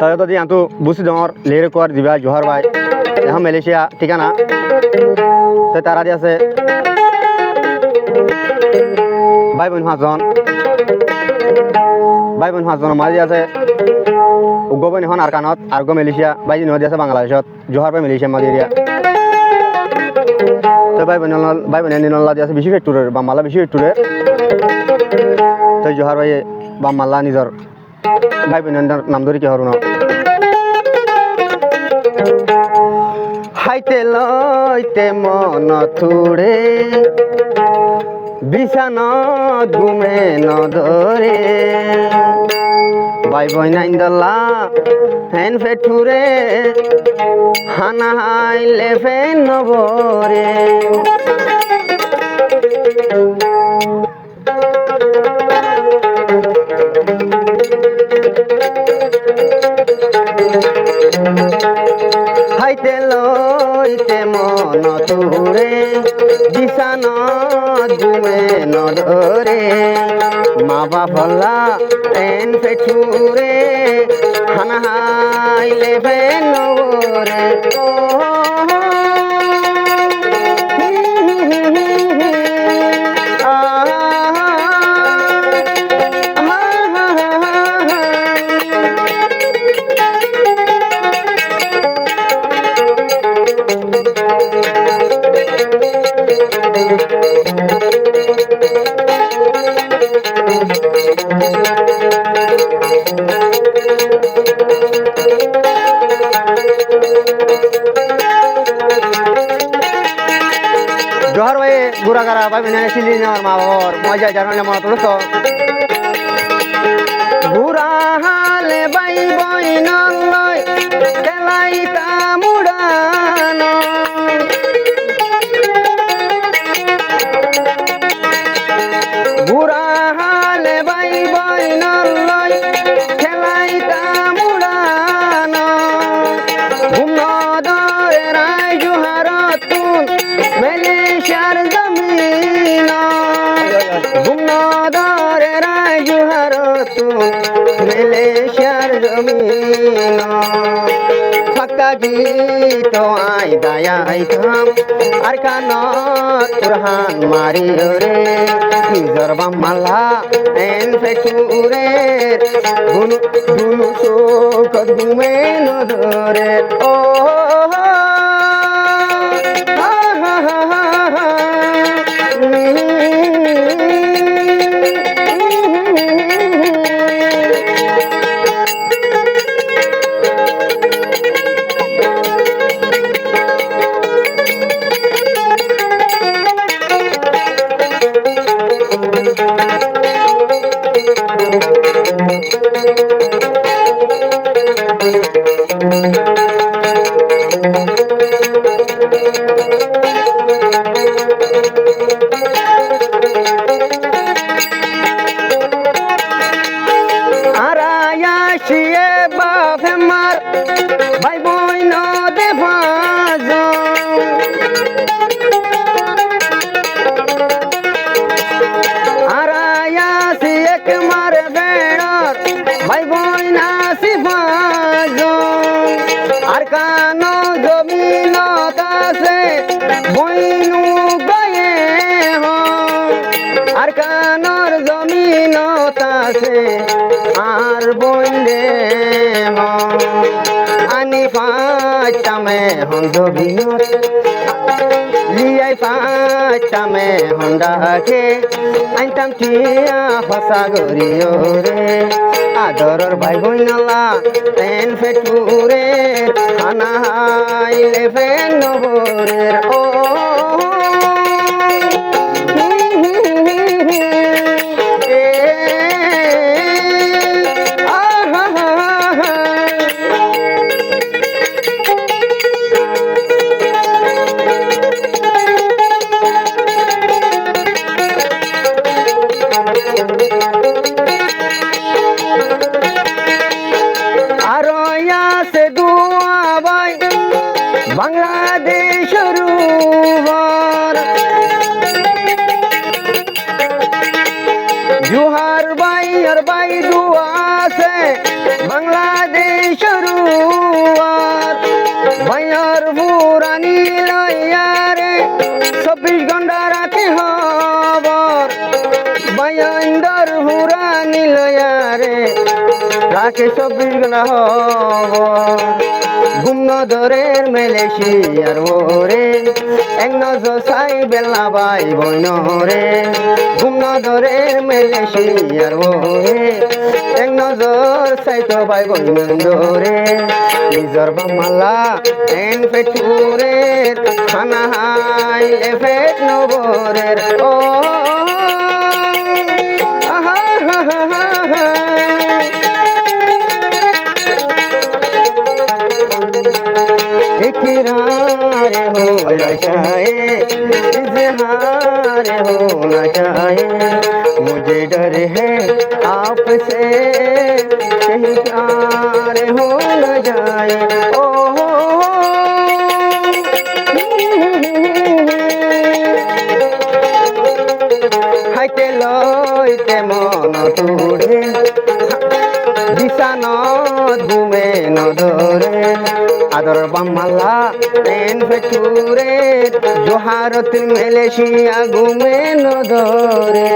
তাহলে তো আন্তু বুঝি দর লের কোয়ার দিবা জোহার ভাই এখন মালয়েশিয়া ঠিকানা তো তারা দিয়ে আছে ভাই বোন পাঁচজন মাঝে আছে উগ্র বোন এখন আরকানত আর্গ মালয়েশিয়া বাইজি নদী আছে বাংলাদেশত জোহার ভাই মালয়েশিয়া মাঝে দিয়া তো ভাই বোন নিনল্লা দিয়ে আছে বেশি ফেক্টরের বামমালা বেশি ফেক্টরের তো জোহার ভাই বামমাল্লা নিজর ভাই বোনের নাম ধরি কি হরুন হাইতে লইতে মন থুড়ে বিছানত ঘুমে নধরে ভাই বোন আইন্দলা ফেন ফেঠুরে হানা হাইলে ফেন নবরে হাইতে লইতে মন তুরে বিছানত ঘুমে নধরে মা বাপলা এন পেছুরে হানা হাইলে ফেন নবরে জোহার ভাই গুড়াগাড়া পাবি না চিলি নেওয়ার মা বাবার মজা জানালে মনে তুলছ গুড়া হালে বাই বই নয় খেলাই তামুড়ানো গুড়া হালে বাই বই নয় খেলাই তামুড়ানো ঘুম দরে রায় জোহার তুন মালয়েশিয়ার জমিন ঘুম দরে রায় জোহার তুন মালয়েশিয়ার জমিন ফাঁকা গীত আই দায়াই থাম আর কান তুরহান মারি রে নিজর বাম্মালা এন ফেকুরে দুনু শোক ঘুমে নধরে ও আরায়াশিয়ে বাপ মার ভাই বই নদে ভাজ আরায়াশি এক মার বেড়ার ভাই বই নাসি ভাজ আর কানো জমিন কাছে বইনু গয়ে আর কানর জমিন কাছে আর বইলে আনি পাঁচামে হন জমিনত লিয়াই পাঁচামে হন্ডাকে আইতাম টিয়া ফসা গরিও রে আদরর ভাই বইনলা তেন ফেটুরে খানা হাইলে ফেন নবরের ও বাংলাদেশ জোহার ভাই আর ভাই দুয়া আছে বাংলাদেশ ভাইয়ার পুরানি লইয়ারে 24 ঘন্টা রাতে খবর ভাইয়া ইন্দর পুরানি লইয়ারে রাখে 24 ঘন্টা খবর ঘুম নজরের মেলেশিয়ার ওরে এক নজর সাই বেলা বাই বইনরে ঘুম নজরের মেলেশিয়ার ওরে এক নজর সাই তো বাই বইনরে নিজর বামালা এন পেটুরের খানা হাই এফেট নবরের ও আহা হা হা হা इकरार होना चाहिए इजहार होना चाहिए मुझे डर है आपसे कहीं प्यार हो न जाए ओ হাইতে লইতে মন তোরে বিছানত ঘুমে নধরে আদর বাম্মালা এন ফেটুরে জোহারত মেলেশিয়া ঘুমে নধরে